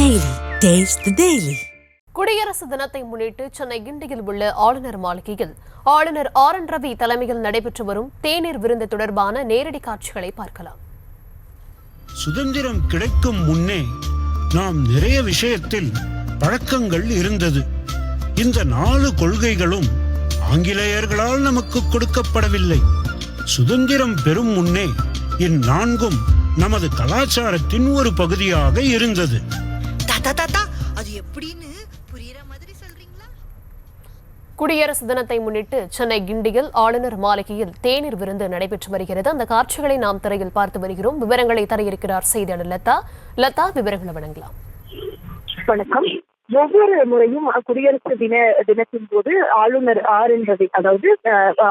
Daily. Taste the Daily. குடியரசு தினத்தை முன்னிட்டு சென்னை கிண்டியில் உள்ள ஆளுநர் மாளிகையில் ஆளுநர் ஆர்.என். ரவி தலைமையில் நடைபெற்று வரும் தேநீர் விருந்து தொடர்பான நேரடி காட்சிகளை பார்க்கலாம். சுதந்திரம் கிடைக்கும் முன்னே நாம் நிறைய விஷயத்தில் பழக்கங்கள் இருந்தது. இந்த 4 கொள்கைகளும் ஆங்கிலேயர்களால் நமக்கு கொடுக்கப்படவில்லை. சுதந்திரம் பெறும் முன்னே இந்நான்கும் நமது கலாச்சாரத்தின் ஒரு பகுதியாக இருந்தது. அது எப்படின்னு புரியுற மாதிரி சொல்றீங்களா? குடியரசு தினத்தை முன்னிட்டு சென்னை கிண்டியில் ஆளுநர் மாளிகையில் தேநீர் விருந்து நடைபெற்று வருகிறது. அந்த காட்சிகளை நாம் திரையில் பார்த்து வருகிறோம். விவரங்களை தர இருக்கிறார் செய்தியாளர் லதா. விவரங்களை வழங்கலாம். வணக்கம். ஒவ்வொரு முறையும் குடியரசு தினத்தின் போது ஆளுநர் ஆர்.என். ரவி, அதாவது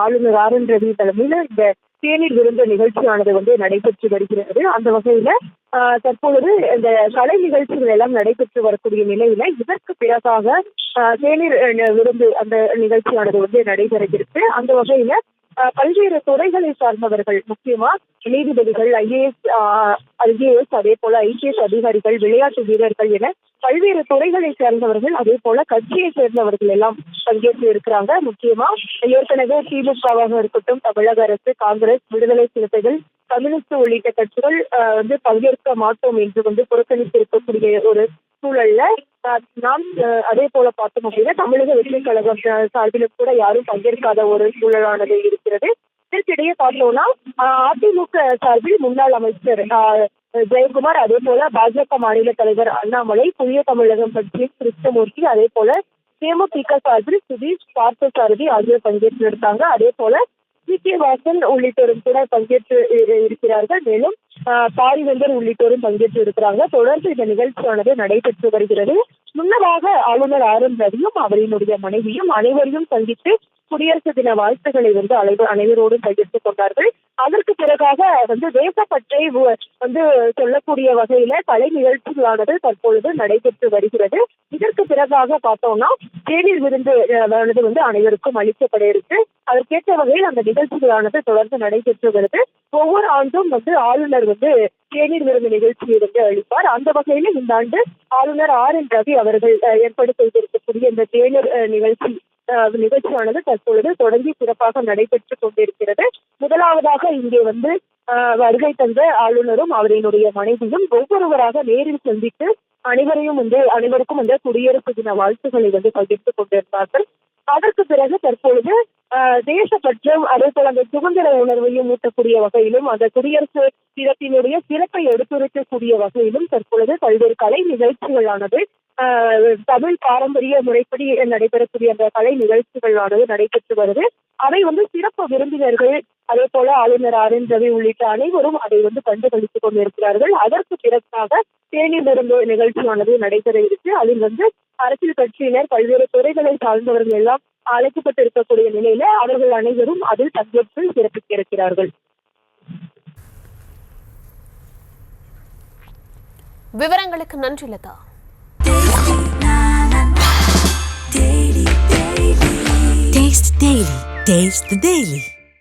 ஆளுநர் ஆர்.என். ரவி தலைமையில இந்த தேநீர் விருந்து நிகழ்ச்சியானது நடைபெற்று வருகிறது. அந்த வகையில தற்பொழுது இந்த கலை நிகழ்ச்சிகள் எல்லாம் நடைபெற்று வரக்கூடிய நிலையில இதற்கு பிறகாக தேநீர் விருந்து அந்த நிகழ்ச்சியானது நடைபெறுகிறது. அந்த வகையில பல்வேறு துறைகளை சார்ந்தவர்கள், முக்கியமா நீதிபதிகள், ஐஏஎஸ், அதே போல ஐபிஎஸ் அதிகாரிகள், விளையாட்டு வீரர்கள் என பல்வேறு துறைகளை சேர்ந்தவர்கள், அதே போல கட்சியை சேர்ந்தவர்கள் எல்லாம் பங்கேற்று இருக்கிறாங்க. முக்கியமா ஏற்கனவே திமுகவாக இருக்கட்டும், தமிழக அரசு, காங்கிரஸ், விடுதலை சிறுத்தைகள், கம்யூனிஸ்ட் உள்ளிட்ட கட்சிகள் பங்கேற்க மாட்டோம் என்று புறக்கணித்து இருக்கக்கூடிய ஒரு சூழல்ல நாம் அதே போல பார்த்தோம் அப்படின்னா தமிழக வெற்றி கழகம் சார்பிலும் கூட யாரும் பங்கேற்காத ஒரு சூழலானது இருக்கிறது. இதற்கிடையே பார்த்தோம்னா அதிமுக சார்பில் முன்னாள் அமைச்சர் ஜெயக்குமார், அதே போல பாஜக மாநில தலைவர் அண்ணாமலை, புதிய தமிழகம் கட்சியின் கிருஷ்ணமூர்த்தி, அதே போல தேமுதிக சார்பில் சுதீஷ் பார்த்தசாரதி ஆகியோர் பங்கேற்று இருக்காங்க. அதே போல வாசன் உள்ளிட்டோரும் கூட பங்கேற்று இருக்கிறார்கள். மேலும் பாரிவேந்தர் உள்ளிட்டோரும் பங்கேற்று இருக்கிறாங்க. தொடர்ந்து இந்த நிகழ்ச்சியானது நடைபெற்று வருகிறது. முன்னதாக ஆளுநர் ஆர்.என். ரவியும் அவரினுடைய மனைவியும் அனைவரையும் சந்தித்து குடியரசு தின வாழ்த்துக்களை அனைவரோடும் பகிர்ந்து கொண்டார்கள். அதற்கு பிறகாக தேசப்பற்றை சொல்லக்கூடிய வகையில கலை நிகழ்ச்சிகளானது தற்பொழுது நடைபெற்று வருகிறது. இதற்கு பிறகாக பார்த்தோம்னா தேநீர் விருந்து அனைவருக்கும் அளிக்கப்பட இருக்கு. அதற்கேற்ற வகையில் அந்த நிகழ்ச்சிகளானது தொடர்ந்து நடைபெற்று வருது. ஒவ்வொரு ஆண்டும் ஆளுநர் தேநீர் விருந்து நிகழ்ச்சியை அளிப்பார். அந்த வகையில இந்த ஆண்டு ஆளுநர் ஆர்.என். ரவி அவர்கள் ஏற்பாடு செய்திருக்கக்கூடிய இந்த தேநீர் நிகழ்ச்சியானது தற்பொழுது தொடங்கி சிறப்பாக நடைபெற்றுக் கொண்டிருக்கிறது. முதலாவதாக இங்கே வருகை தந்த ஆளுநரும் அவரினுடைய மனைவியும் ஒவ்வொருவராக நேரில் சந்தித்து அனைவருக்கும் குடியரசு தின வாழ்த்துக்களை பகிர்ந்து கொண்டிருந்தார்கள். அதற்கு பிறகு தற்பொழுது தேசப்பற்றும் அதே போல அந்த சுதந்திர உணர்வையும் ஊட்டக்கூடிய வகையிலும் அந்த குடியரசு தினத்தினுடைய சிறப்பை எடுத்துரைக்கக்கூடிய வகையிலும் தற்பொழுது பல்வேறு கலை நிகழ்ச்சிகளானது தமிழ் பாரம்பரிய முறைப்படி நடைபெறக்கூடிய அந்த கலை நிகழ்ச்சிகளானது நடைபெற்று வருது. அவை சிறப்பு விருந்தினர்கள், அதே போல ஆளுநர் ஆர்.என். ரவி உள்ளிட்ட அனைவரும் அதை கண்டுகளித்துக் கொண்டிருக்கிறார்கள். அதற்கு பிறகாக தேநீர் விருந்து நிகழ்ச்சியானது நடைபெற இருக்கு. அதில் அரசியல் கட்சியினர், பல்வேறு துறைகளை சார்ந்தவர்கள் எல்லாம் அழைக்கப்பட்டு இருக்கக்கூடிய நிலையில அவர்கள் அனைவரும் அதில் பங்கேற்று சிறப்பிக்க இருக்கிறார்கள். விவரங்களுக்கு நன்றி Latha. Taste the Daily. Taste the Daily.